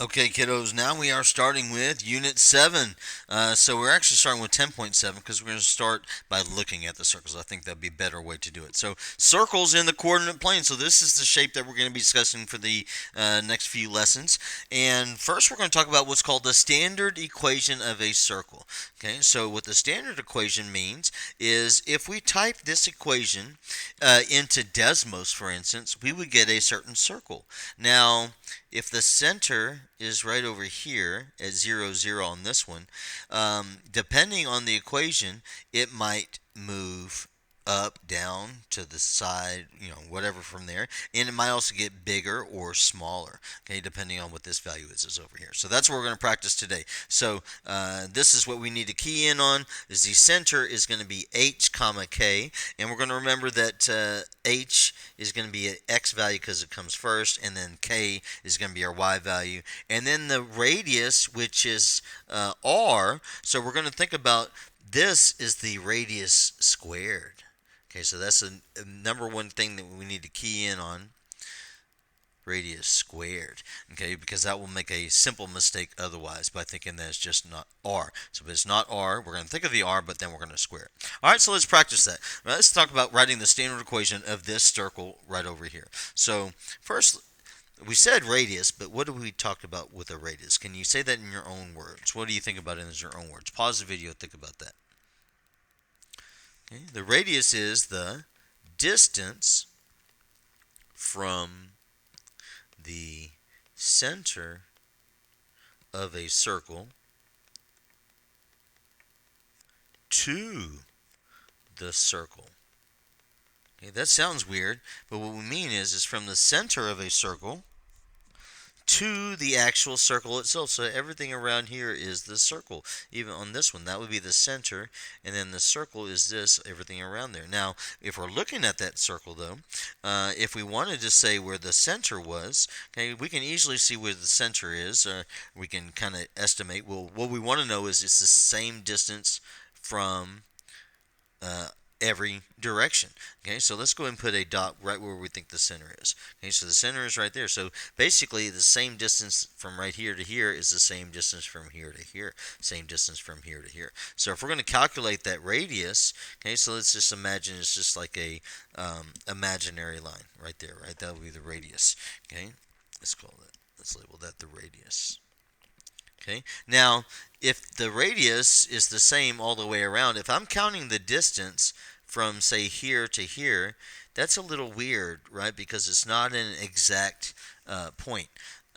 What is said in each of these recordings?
Okay, kiddos, now we are starting with Unit 7. So we're actually starting with 10.7 because we're going to start by looking at the circles. I think that'd be a better way to do it. So, circles in the coordinate plane. So, this is the shape that we're going to be discussing for the next few lessons. And first, we're going to talk about what's called the standard equation of a circle. Okay, so what the standard equation means is if we type this equation into Desmos, for instance, we would get a certain circle. Now, if the center is right over here at 0, 0 on this one, depending on the equation, it might move up, down, to the side, whatever from there. And it might also get bigger or smaller, okay, depending on what this value is over here. So that's what we're going to practice today. So this is what we need to key in on, is the center is going to be h comma k. And we're going to remember that h is going to be an x value because it comes first, and then k is going to be our y value. And then the radius, which is r, so we're going to think about this is the radius squared. Okay, so that's a number one thing that we need to key in on. Radius squared. Okay, because that will make a simple mistake otherwise by thinking that it's just not r. So if it's not r, we're going to think of the r, but then we're going to square it. All right, so let's practice that. Now, let's talk about writing the standard equation of this circle right over here. So first, we said radius, but what have we talked about with a radius? Can you say that in your own words? What do you think about it in your own words? Pause the video, think about that. Okay. The radius is the distance from the center of a circle to the circle. Okay, that sounds weird, but what we mean is from the center of a circle to the actual circle itself. So everything around here is the circle. Even on this one, that would be the center, and then the circle is this, everything around there. Now, if we're looking at that circle, though, if we wanted to say where the center was, okay, we can easily see where the center is. We can kind of estimate. Well, what we want to know is it's the same distance from uh, every direction. Okay, so let's go ahead and put a dot right where we think the center is. Okay, so the center is right there. So basically, the same distance from right here to here is the same distance from here to here. Same distance from here to here. So if we're going to calculate that radius, okay, so let's just imagine it's just like a imaginary line right there, right? That would be the radius. Okay, let's call that. Let's label that the radius. Okay. Now, if the radius is the same all the way around, if I'm counting the distance from, say, here to here, that's a little weird, right? Because it's not an exact point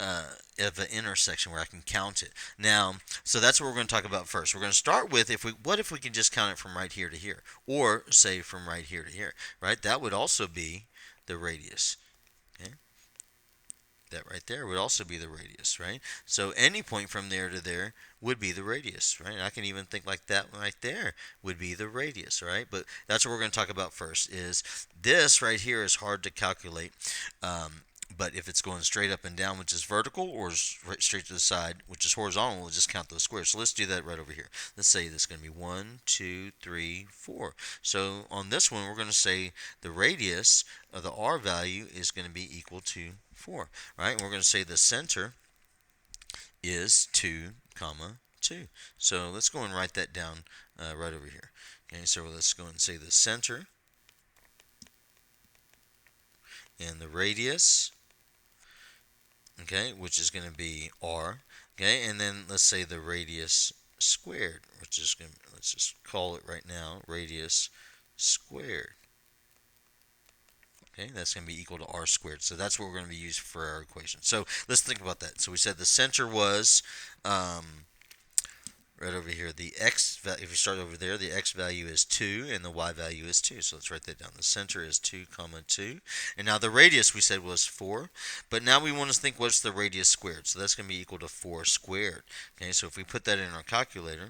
of an intersection where I can count it. Now, so that's what we're going to talk about first. We're going to start with what if we can just count it from right here to here, or say from right here to here, right? That would also be the radius. Okay. That right there would also be the radius, right? So any point from there to there would be the radius, right? I can even think like that right there would be the radius, right? But that's what we're going to talk about first. Is this right here is hard to calculate. But if it's going straight up and down, which is vertical, or straight to the side, which is horizontal, we'll just count those squares. So let's do that right over here. Let's say this is going to be 1, 2, 3, 4. So on this one, we're going to say the radius of the r value is going to be equal to 4. Right? And we're going to say the center is 2, comma 2. So let's go and write that down right over here. Okay, so let's go and say the center and the radius, okay, which is going to be r, okay, and then let's say the radius squared, which is going to, let's just call it right now, radius squared. Okay, that's going to be equal to r squared. So that's what we're going to be using for our equation. So let's think about that. So we said the center was right over here. The x value, if we start over there, the x value is 2 and the y value is 2. So let's write that down. The center is 2, comma 2. And now the radius we said was 4. But now we want to think what's the radius squared. So that's going to be equal to 4 squared. Okay, so if we put that in our calculator,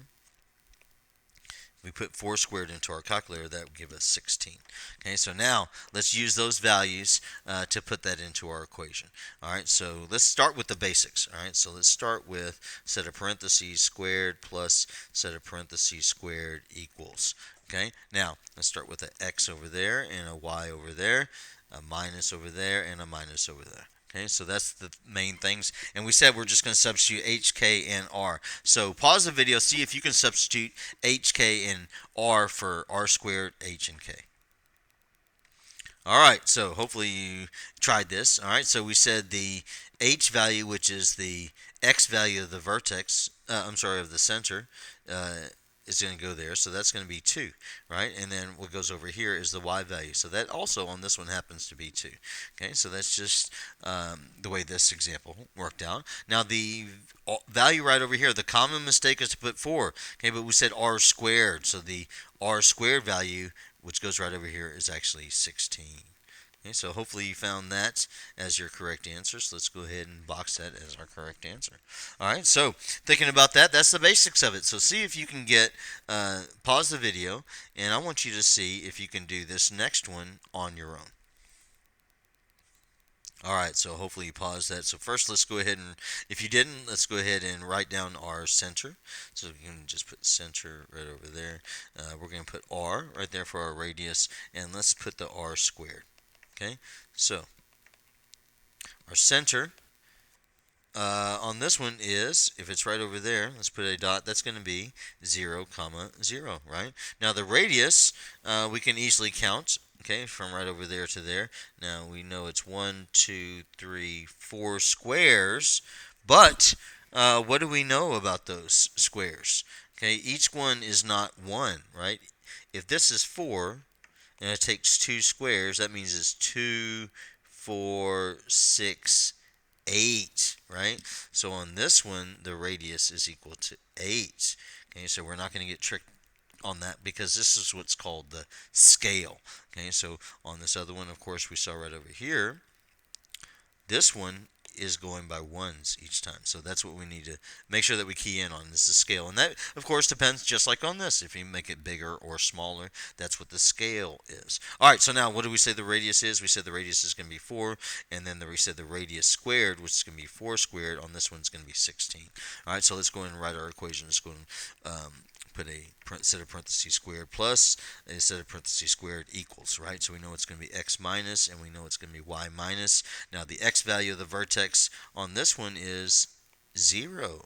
we put 4 squared into our calculator, that would give us 16. Okay, so now let's use those values to put that into our equation. All right, so let's start with the basics. All right, so let's start with set of parentheses squared plus set of parentheses squared equals. Okay, now let's start with an x over there and a y over there, a minus over there and a minus over there. Okay, so that's the main things. And we said we're just going to substitute H, K, and R. So pause the video, see if you can substitute H, K, and R for R squared, H, and K. All right, so hopefully you tried this. All right, so we said the H value, which is the X value of the vertex, I'm sorry, of the center, is going to go there. So that's going to be 2, right? And then what goes over here is the Y value. So that also on this one happens to be 2. Okay, so that's just the way this example worked out. Now the value right over here, the common mistake is to put 4. Okay, but we said R squared. So the R squared value, which goes right over here, is actually 16. Okay, so hopefully you found that as your correct answer. So let's go ahead and box that as our correct answer. All right, so thinking about that, that's the basics of it. So see if you can get, pause the video, and I want you to see if you can do this next one on your own. All right, so hopefully you paused that. So first, let's go ahead and, if you didn't, let's go ahead and write down our center. So we can just put center right over there. We're going to put R right there for our radius, and let's put the R squared. Okay, so our center on this one is, if it's right over there, let's put a dot, that's going to be 0, 0, right? Now the radius, we can easily count, okay, from right over there to there. Now we know it's 1, 2, 3, 4 squares, but what do we know about those squares? Okay, each one is not 1, right? If this is 4, and it takes 2 squares, that means it's 2, 4, 6, 8, right? So on this one, the radius is equal to 8. Okay, so we're not going to get tricked on that because this is what's called the scale. Okay, so on this other one, of course, we saw right over here, this one is going by ones each time. So that's what we need to make sure that we key in on. This is scale. And that, of course, depends just like on this. If you make it bigger or smaller, that's what the scale is. All right, so now what do we say the radius is? We said the radius is going to be 4. And then we said the radius squared, which is going to be 4 squared. On this one, it's going to be 16. All right, so let's go and write our equation. Let's go and put a set of parentheses squared plus a set of parentheses squared equals, right? So we know it's going to be x minus, and we know it's going to be y minus. Now the x value of the vertex on this one is 0.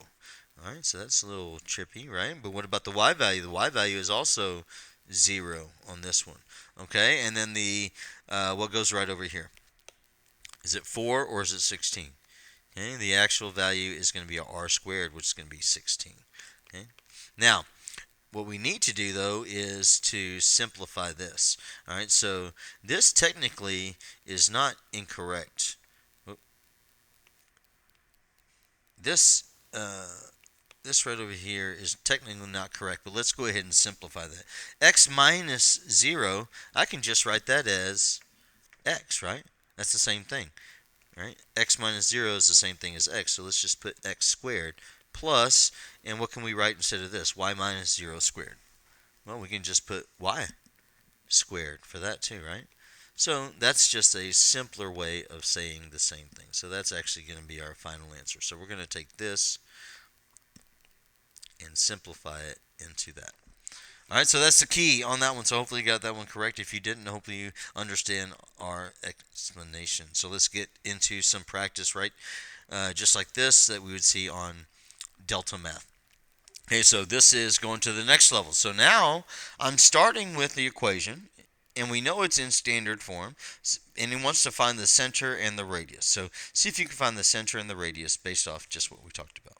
All right, so that's a little trippy, right? But what about the y value? The y value is also 0 on this one. Okay, and then the what goes right over here? Is it 4 or is it 16? Okay, the actual value is going to be r squared, which is going to be 16. Okay, now what we need to do though is to simplify this. All right, so this technically is not incorrect. This this right over here is technically not correct, but let's go ahead and simplify that. X minus 0, I can just write that as x, right? That's the same thing, right? X minus 0 is the same thing as x, so let's just put x squared plus, and what can we write instead of this? Y minus 0 squared. Well, we can just put y squared for that too, right? So that's just a simpler way of saying the same thing. So that's actually going to be our final answer. So we're going to take this and simplify it into that. All right, so that's the key on that one. So hopefully you got that one correct. If you didn't, hopefully you understand our explanation. So let's get into some practice, right? Just like this that we would see on Delta Math. Okay, so this is going to the next level. So now I'm starting with the equation, and we know it's in standard form, and it wants to find the center and the radius. So see if you can find the center and the radius based off just what we talked about.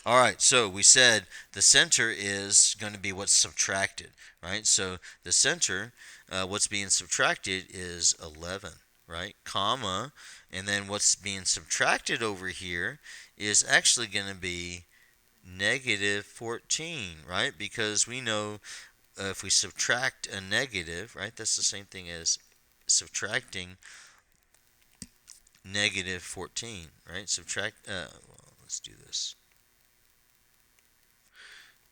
All right, so we said the center is going to be what's subtracted, right? So the center, what's being subtracted is 11, right? Comma, and then what's being subtracted over here is actually going to be negative 14, right? Because we know if we subtract a negative, right, that's the same thing as subtracting negative 14, right? Subtract, well, let's do this.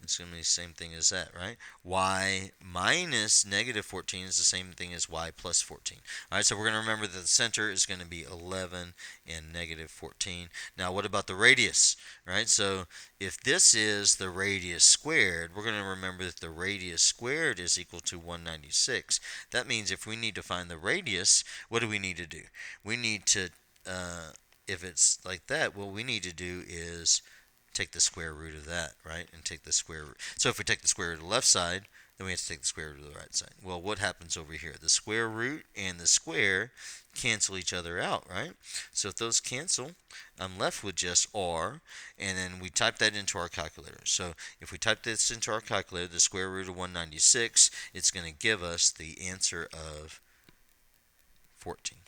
It's going to be the same thing as that, right? Y minus negative 14 is the same thing as y plus 14. All right, so we're going to remember that the center is going to be 11 and negative 14. Now, what about the radius, right? So if this is the radius squared, we're going to remember that the radius squared is equal to 196. That means if we need to find the radius, what do we need to do? We need to, if it's like that, what we need to do is take the square root of that, right? And take the square root. So if we take the square root of the left side, then we have to take the square root of the right side. Well, what happens over here? The square root and the square cancel each other out, right? So if those cancel, I'm left with just r, and then we type that into our calculator. So if we type this into our calculator, the square root of 196, it's going to give us the answer of 14.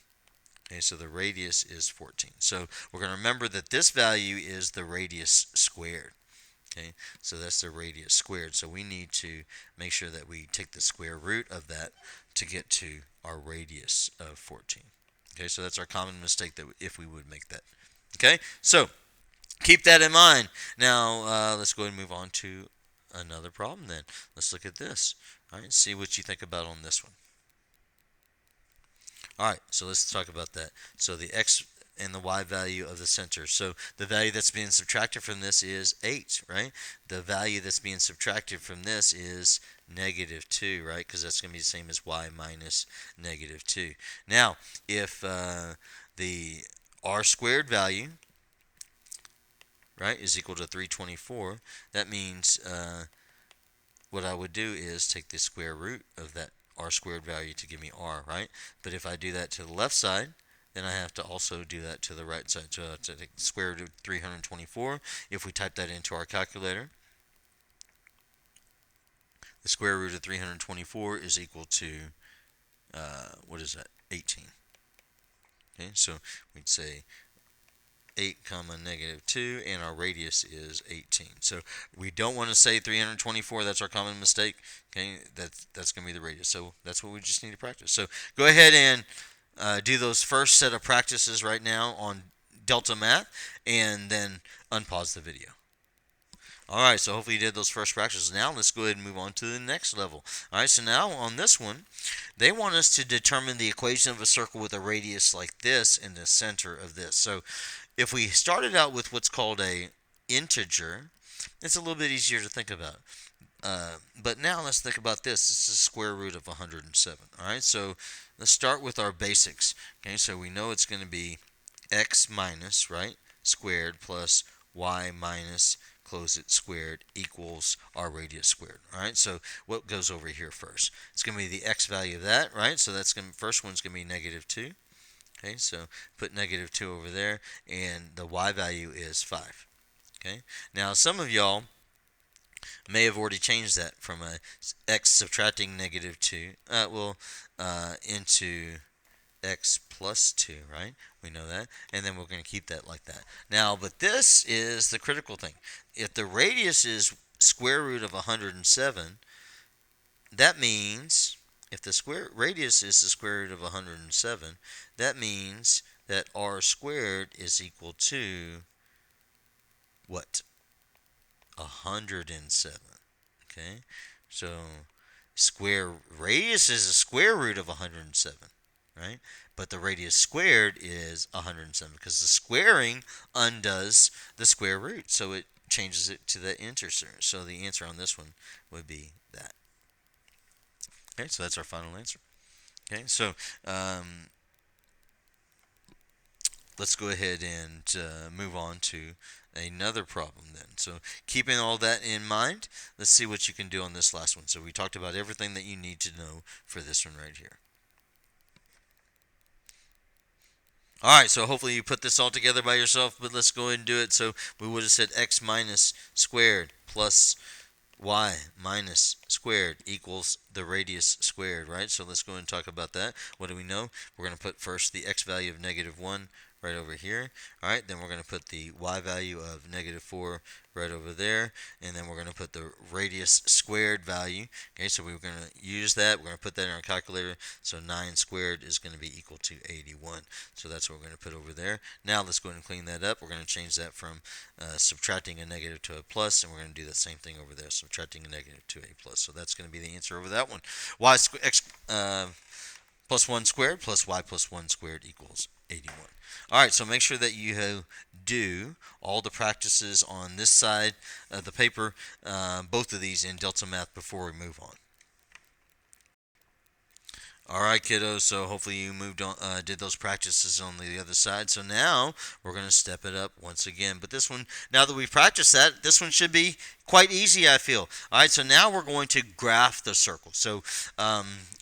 Okay, so the radius is 14. So we're going to remember that this value is the radius squared. Okay, so that's the radius squared. So we need to make sure that we take the square root of that to get to our radius of 14. Okay, so that's our common mistake that if we would make that. Okay, so keep that in mind. Now let's go ahead and move on to another problem then. Let's look at this. All right, see what you think about on this one. All right, so let's talk about that. So the x and the y value of the center. So the value that's being subtracted from this is 8, right? The value that's being subtracted from this is negative 2, right? Because that's going to be the same as y minus negative 2. Now, if the r squared value, right, is equal to 324, that means what I would do is take the square root of that r squared value to give me r, right? But if I do that to the left side, then I have to also do that to the right side. So to take the square root of 324, if we type that into our calculator, the square root of 324 is equal to, what is that, 18. Okay, so we'd say 8 comma negative 2, and our radius is 18. So we don't want to say 324. That's our common mistake. Okay, that's going to be the radius. So that's what we just need to practice. So go ahead and do those first set of practices right now on Delta Math, and then unpause the video. Alright, so hopefully you did those first practices. Now let's go ahead and move on to the next level. Alright, so now on this one, they want us to determine the equation of a circle with a radius like this in the center of this. So if we started out with what's called a integer, it's a little bit easier to think about. But now let's think about this. This is the square root of 107. Alright, so let's start with our basics. Okay, so we know it's going to be x minus, right, squared plus y minus, close it, squared equals our radius squared. All right, so what goes over here first? It's going to be the x value of that, right? So that's going to, first one's going to be negative 2. Okay, so put negative 2 over there, and the y value is 5. Okay, now some of y'all may have already changed that from a x subtracting negative 2, into x plus 2, right? We know that. And then we're going to keep that like that. Now, but this is the critical thing. If the radius is square root of 107, that means if the square radius is the square root of 107, that means that r squared is equal to what? 107. Okay? So square radius is a square root of 107. Right? But the radius squared is 107 because the squaring undoes the square root, so it changes it to the integer. So the answer on this one would be that. Okay, so that's our final answer. Okay, so let's go ahead and move on to another problem then. So keeping all that in mind, let's see what you can do on this last one. So we talked about everything that you need to know for this one right here. Alright, so hopefully you put this all together by yourself, but let's go ahead and do it. So we would have said x minus squared plus y minus squared equals the radius squared, right? So let's go and talk about that. What do we know? We're going to put first the x value of -1 right over here. All right, then we're going to put the y value of -4 right over there, and then we're going to put the radius squared value. Okay, so we're going to use that. We're going to put that in our calculator. So 9 squared is going to be equal to 81. So that's what we're going to put over there. Now let's go ahead and clean that up. We're going to change that from subtracting a negative to a plus, and we're going to do the same thing over there, subtracting a negative to a plus. So that's going to be the answer over that one. X plus 1 squared plus y plus 1 squared equals 81. All right, so make sure that you do all the practices on this side of the paper, both of these in Delta Math before we move on. All right, kiddos, so hopefully you moved on, did those practices on the other side. So now we're going to step it up once again. But this one, now that we've practiced that, this one should be quite easy, I feel. All right, so now we're going to graph the circle. So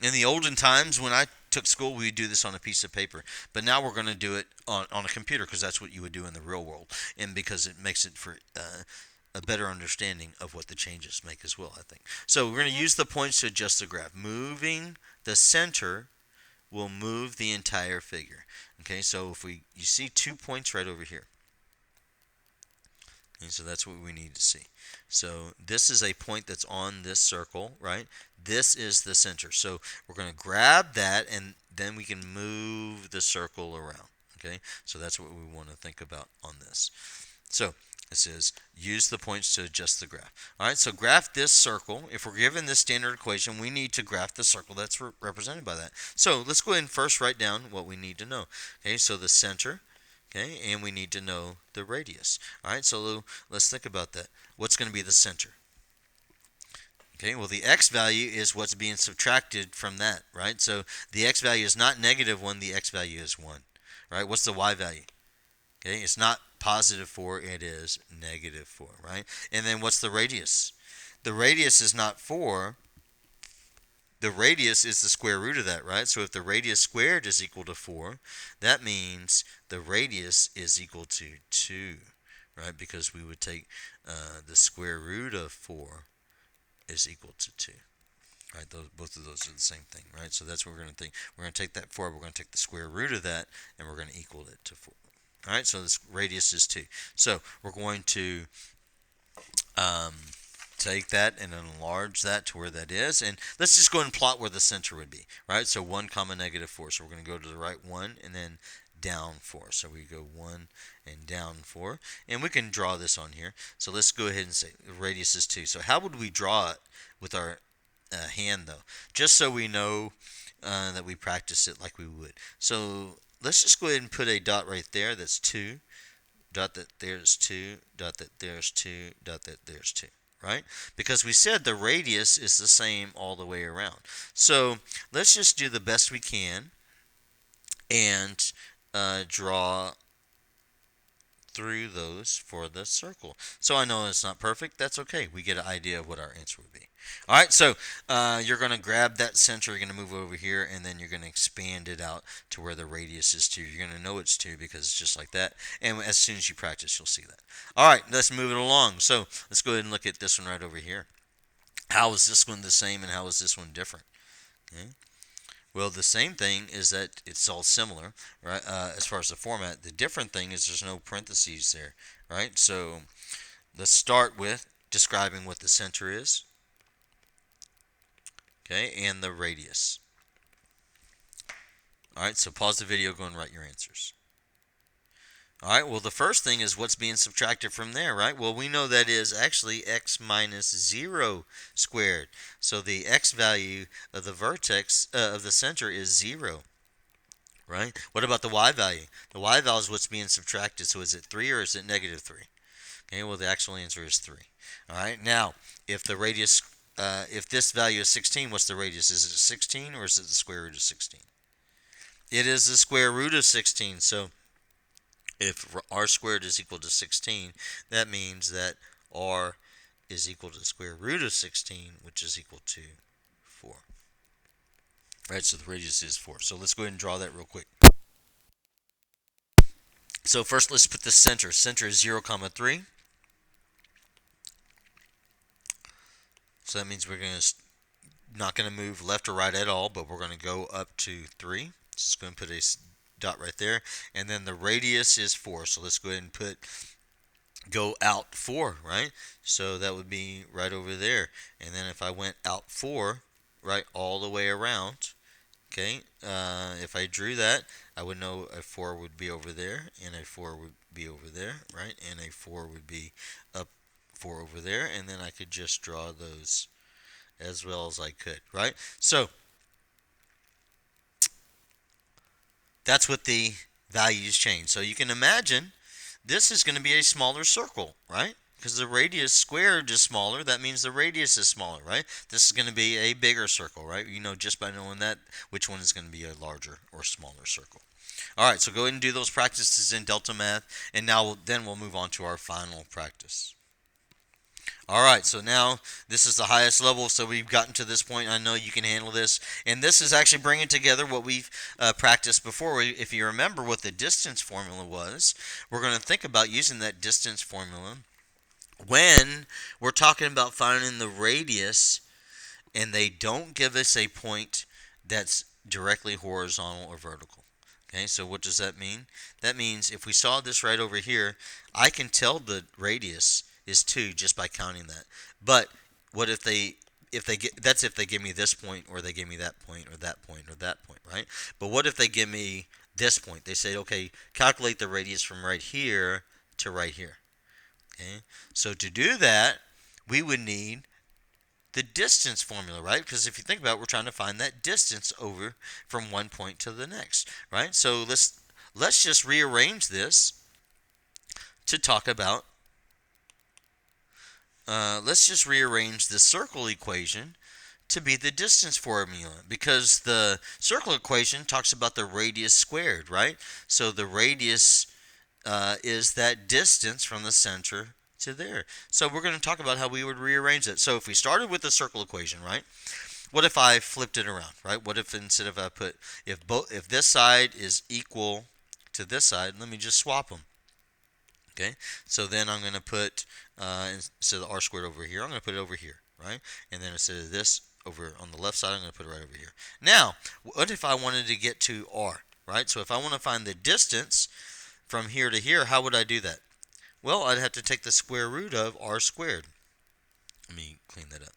in the olden times when I took school, we would do this on a piece of paper. But now we're going to do it on a computer because that's what you would do in the real world. And because it makes it for a better understanding of what the changes make as well, I think. So we're going to use the points to adjust the graph. Moving the center will move the entire figure. Okay, so if you see 2 points right over here. And so that's what we need to see. So this is a point that's on this circle, right? This is the center. So we're going to grab that, and then we can move the circle around. Okay, so that's what we want to think about on this. So it says use the points to adjust the graph. All right, so graph this circle. If we're given this standard equation, we need to graph the circle that's represented by that. So let's go ahead and first write down what we need to know. Okay, so the center, okay, and we need to know the radius. All right, so let's think about that. What's going to be the center? Okay, well, the x value is what's being subtracted from that, right? So the x value is not -1, the x value is 1. Right? What's the y value? Okay, it's not +4, it is -4, right? And then what's the radius? The radius is not 4. The radius is the square root of that, right? So if the radius squared is equal to 4, that means the radius is equal to 2, right? Because we would take the square root of 4 is equal to 2. Right, both of those are the same thing, right? So that's what we're going to think. We're going to take that 4, we're going to take the square root of that, and we're going to equal it to 4. All right, so this radius is 2. So we're going to take that and enlarge that to where that is. And let's just go ahead and plot where the center would be, right? So 1, -4. So we're going to go to the right 1 and then down 4. So we go 1 and down 4. And we can draw this on here. So let's go ahead and say the radius is 2. So how would we draw it with our hand, though? Just so we know that we practice it like we would. So let's just go ahead and put a dot right there. That's 2. Dot that there's 2. Dot that there's 2. Dot that there's 2. Right? Because we said the radius is the same all the way around. So let's just do the best we can and draw through those for the circle. So I know it's not perfect. That's okay. We get an idea of what our answer would be. All right, so you're going to grab that center, you're going to move over here, and then you're going to expand it out to where the radius is 2. You're going to know it's 2 because it's just like that. And as soon as you practice, you'll see that. All right, let's move it along. So let's go ahead and look at this one right over here. How is this one the same and how is this one different? Okay. Well, the same thing is that it's all similar, right? As far as the format, the different thing is there's no parentheses there, right? So let's start with describing what the center is, okay, and the radius. All right, so pause the video, go and write your answers. All right, well, the first thing is what's being subtracted from there, right? Well, we know that is actually x minus 0 squared. So the x value of the vertex of the center is 0, right? What about the y value? The y value is what's being subtracted. So is it 3 or is it -3? Okay, well, the actual answer is 3. All right, now, if the radius, if this value is 16, what's the radius? Is it 16 or is it the square root of 16? It is the square root of 16, so if r squared is equal to 16, that means that r is equal to the square root of 16, which is equal to 4. Right, so the radius is 4. So let's go ahead and draw that real quick. So first let's put the center. Center is 0, 3. So that means we're going to not going to move left or right at all, but we're going to go up to 3. Just going to put a dot right there, and then the radius is 4. So let's go ahead and go out 4, right? So that would be right over there. And then if I went out 4, right, all the way around, okay, if I drew that, I would know a 4 would be over there, and a 4 would be over there, right? And a 4 would be up 4 over there, and then I could just draw those as well as I could, right? So that's what the values change. So you can imagine this is going to be a smaller circle, right? Because the radius squared is smaller, that means the radius is smaller, right? This is going to be a bigger circle, right? You know just by knowing that which one is going to be a larger or smaller circle. All right, so go ahead and do those practices in Delta Math, and now then we'll move on to our final practice. All right, so now this is the highest level, so we've gotten to this point. I know you can handle this, and this is actually bringing together what we've practiced before. If you remember what the distance formula was, we're going to think about using that distance formula when we're talking about finding the radius, and they don't give us a point that's directly horizontal or vertical. Okay, so what does that mean? That means if we saw this right over here, I can tell the radius is 2 just by counting that. But what if they that's if they give me this point, or they give me that point, or that point, or that point, right? But what if they give me this point? They say, okay, calculate the radius from right here to right here. Okay, so to do that, we would need the distance formula, right? Because if you think about it, we're trying to find that distance over from one point to the next, right? So let's just rearrange this to talk about. Let's just rearrange the circle equation to be the distance formula, because the circle equation talks about the radius squared, right? So the radius is that distance from the center to there. So we're going to talk about how we would rearrange it. So if we started with the circle equation, right? What if I flipped it around, right? What if instead of I put if this side is equal to this side, let me just swap them. Okay, so then I'm going to put instead of r squared over here, I'm going to put it over here, right? And then instead of this over on the left side, I'm going to put it right over here. Now, what if I wanted to get to r, right? So if I want to find the distance from here to here, how would I do that? Well, I'd have to take the square root of r squared. Let me clean that up.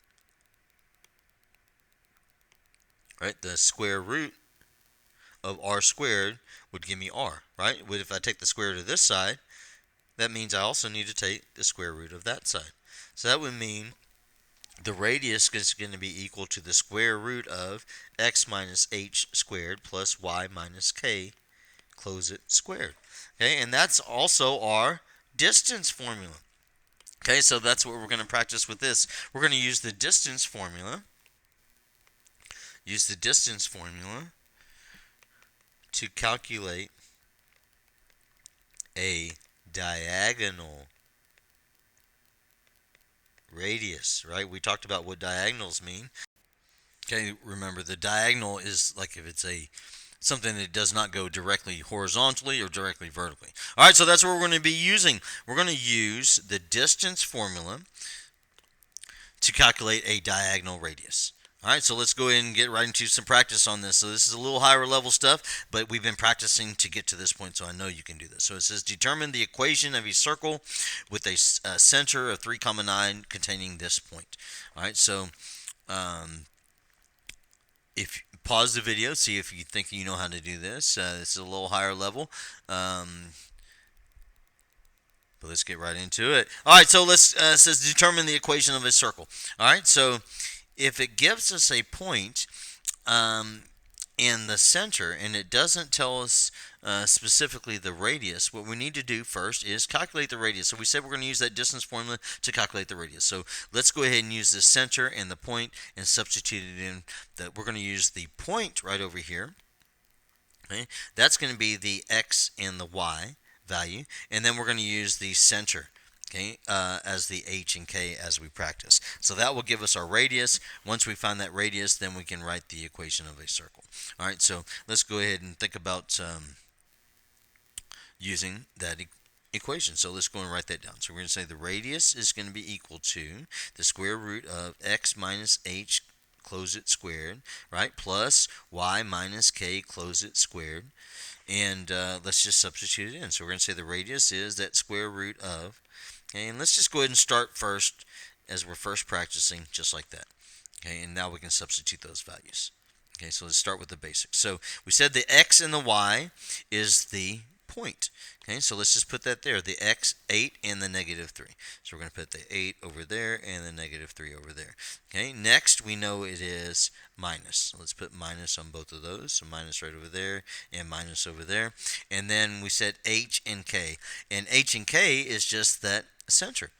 Right, the square root of r squared would give me r, right? But if I take the square root of this side, that means I also need to take the square root of that side. So that would mean the radius is going to be equal to the square root of x minus h squared plus y minus k, close it, squared. Okay, and that's also our distance formula. Okay, so that's what we're going to practice with this. We're going to use the distance formula. Use the distance formula to calculate a diagonal radius, right? We talked about what diagonals mean. Okay, remember the diagonal is like if it's something that does not go directly horizontally or directly vertically. All right, so that's what we're going to be using. We're going to use the distance formula to calculate a diagonal radius. All right, so let's go ahead and get right into some practice on this. So this is a little higher level stuff, but we've been practicing to get to this point, so I know you can do this. So it says determine the equation of a circle with a center of 3, 9 containing this point. All right, so if pause the video, see if you think you know how to do this. This is a little higher level. But let's get right into it. All right, so let's says determine the equation of a circle. All right, so if it gives us a point in the center and it doesn't tell us specifically the radius, what we need to do first is calculate the radius. So we said we're going to use that distance formula to calculate the radius. So let's go ahead and use the center and the point and substitute it in. That we're going to use the point right over here. Okay? That's going to be the x and the y value, and then we're going to use the center, okay, as the h and k as we practice. So that will give us our radius. Once we find that radius, then we can write the equation of a circle. All right, so let's go ahead and think about using that equation. So let's go and write that down. So we're going to say the radius is going to be equal to the square root of x minus h close it squared, right? Plus y minus k, close it squared. And let's just substitute it in. So we're going to say the radius is that square root of. Okay, and let's just go ahead and start first as we're first practicing, just like that. Okay, and now we can substitute those values. Okay, so let's start with the basics. So we said the x and the y is the point. Okay, so let's just put that there. The x, 8, and the -3. So we're going to put the 8 over there and the -3 over there. Okay, next we know it is minus. So let's put minus on both of those. So minus right over there and minus over there. And then we said h and k. And h and k is just that center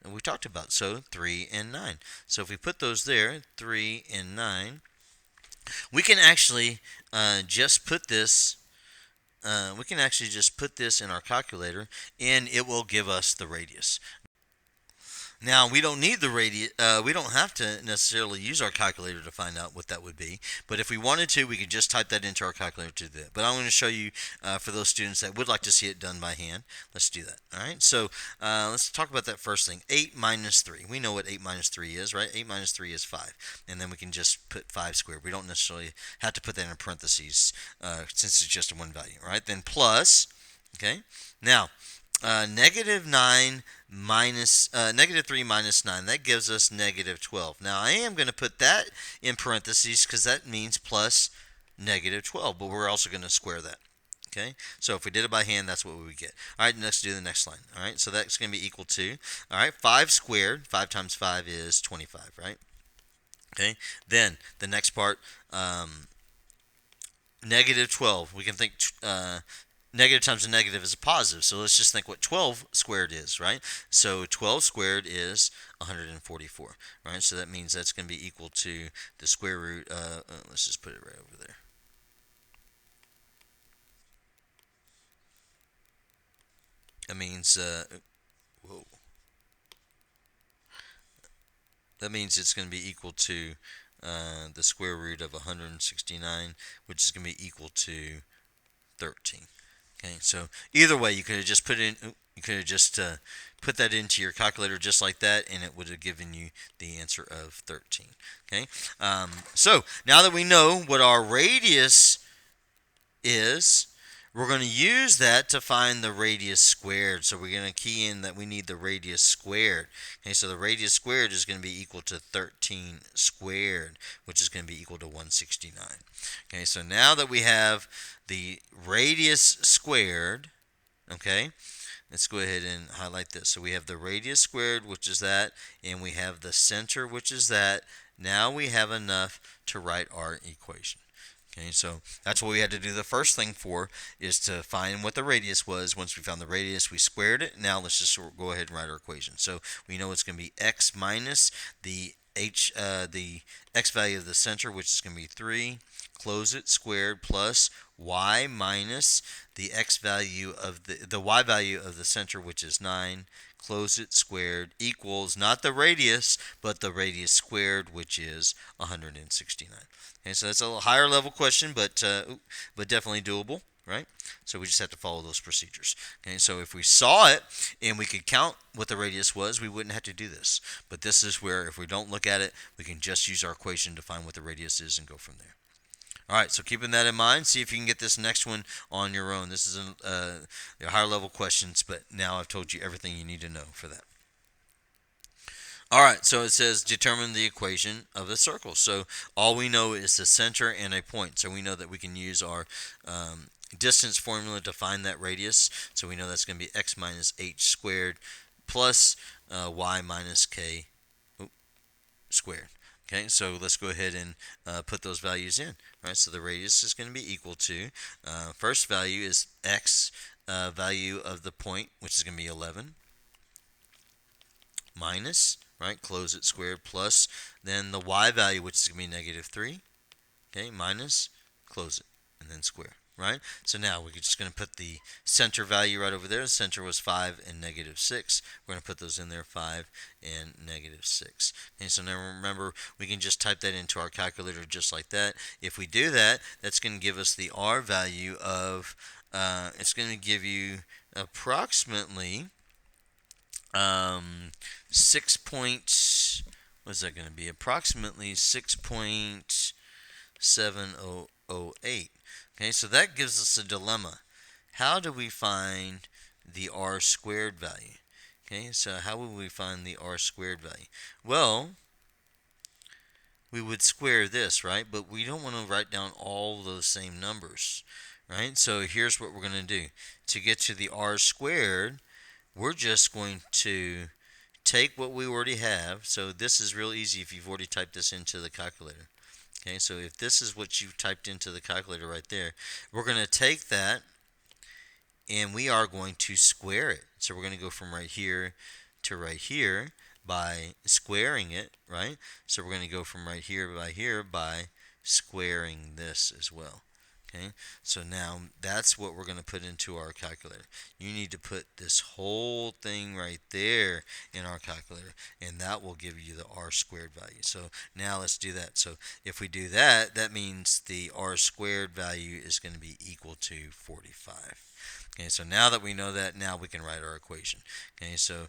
and we talked about. So 3 and 9. So if we put those there, 3 and 9, we can actually just put this. We can actually just put this in our calculator, and it will give us the radius. Now we don't need the radius. We don't have to necessarily use our calculator to find out what that would be. But if we wanted to, we could just type that into our calculator to do that. But I'm going to show you for those students that would like to see it done by hand. Let's do that. All right. So let's talk about that first thing. 8 minus 3. We know what 8 minus 3 is, right? 8 minus 3 is 5, and then we can just put 5 squared. We don't necessarily have to put that in parentheses since it's just a one value, right? Then plus. Okay. Now. -9 minus -3 minus 9, that gives us -12. Now I am going to put that in parentheses because that means plus -12, but we're also going to square that. Okay, so if we did it by hand, that's what we would get. All right, let's do the next line. All right, so that's going to be equal to, all right, 5 squared. 5 times 5 is 25, right? Okay, then the next part, -12. We can think negative times a negative is a positive. So let's just think what 12 squared is, right? So 12 squared is 144, right? So that means that's going to be equal to the square root. Let's just put it right over there. That means, whoa. That means it's going to be equal to the square root of 169, which is going to be equal to 13. Okay, so either way, you could have just put in. You could have just put that into your calculator just like that, and it would have given you the answer of 13. Okay, so now that we know what our radius is, we're going to use that to find the radius squared. So we're going to key in that we need the radius squared. Okay, so the radius squared is going to be equal to 13 squared, which is going to be equal to 169. Okay, so now that we have the radius squared, okay, let's go ahead and highlight this. So we have the radius squared, which is that, and we have the center, which is that. Now we have enough to write our equation. Okay, so that's what we had to do the first thing for, is to find what the radius was. Once we found the radius, we squared it. Now let's just go ahead and write our equation. So we know it's going to be x minus the x value of the center, which is going to be 3, close it, squared, plus y minus the x value of the y value of the center, which is 9, close it, squared, equals not the radius, but the radius squared, which is 169. Okay, so that's a little higher level question, but definitely doable, right? So we just have to follow those procedures. Okay, so if we saw it and we could count what the radius was, we wouldn't have to do this. But this is where, if we don't look at it, we can just use our equation to find what the radius is and go from there. All right, so keeping that in mind, see if you can get this next one on your own. This is higher level questions, but now I've told you everything you need to know for that. All right, so it says determine the equation of a circle. So all we know is the center and a point. So we know that we can use our distance formula to find that radius. So we know that's going to be x minus h squared plus y minus k squared. Okay, so let's go ahead and put those values in. All right, so the radius is going to be equal to, first value is x value of the point, which is going to be 11, minus, right, close it, squared, plus, then the y value, which is going to be -3, okay, minus, close it, and then square, right? So now we're just going to put the center value right over there. The center was 5 and -6. We're going to put those in there, 5 and -6. Okay, so now remember, we can just type that into our calculator just like that. If we do that, that's going to give us the r value of, it's going to give you approximately 6 point, what's that going to be? Approximately 6.708. Okay, so that gives us a dilemma. How do we find the r squared value? Okay, so how would we find the r squared value? Well, we would square this, right? But we don't want to write down all those same numbers, right? So here's what we're going to do. To get to the r squared, we're just going to take what we already have. So this is real easy if you've already typed this into the calculator. Okay, so if this is what you've typed into the calculator right there, we're going to take that and we are going to square it. So we're going to go from right here to right here by squaring it, right? So we're going to go from right here by squaring this as well. Okay, so now that's what we're going to put into our calculator. You need to put this whole thing right there in our calculator, and that will give you the r squared value. So now let's do that. So if we do that, that means the r squared value is going to be equal to 45. Okay, so now that we know that, now we can write our equation. Okay, so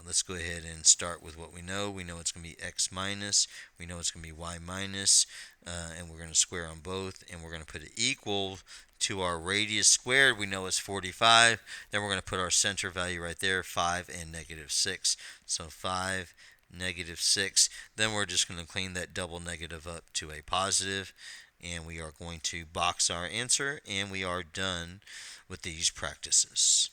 let's go ahead and start with what we know. We know it's going to be x minus, we know it's going to be y minus, and we're going to square on both, and we're going to put it equal to our radius squared. We know it's 45. Then we're going to put our center value right there, 5 and negative 6. So 5, negative 6. Then we're just going to clean that double negative up to a positive, and we are going to box our answer, and we are done with these practices.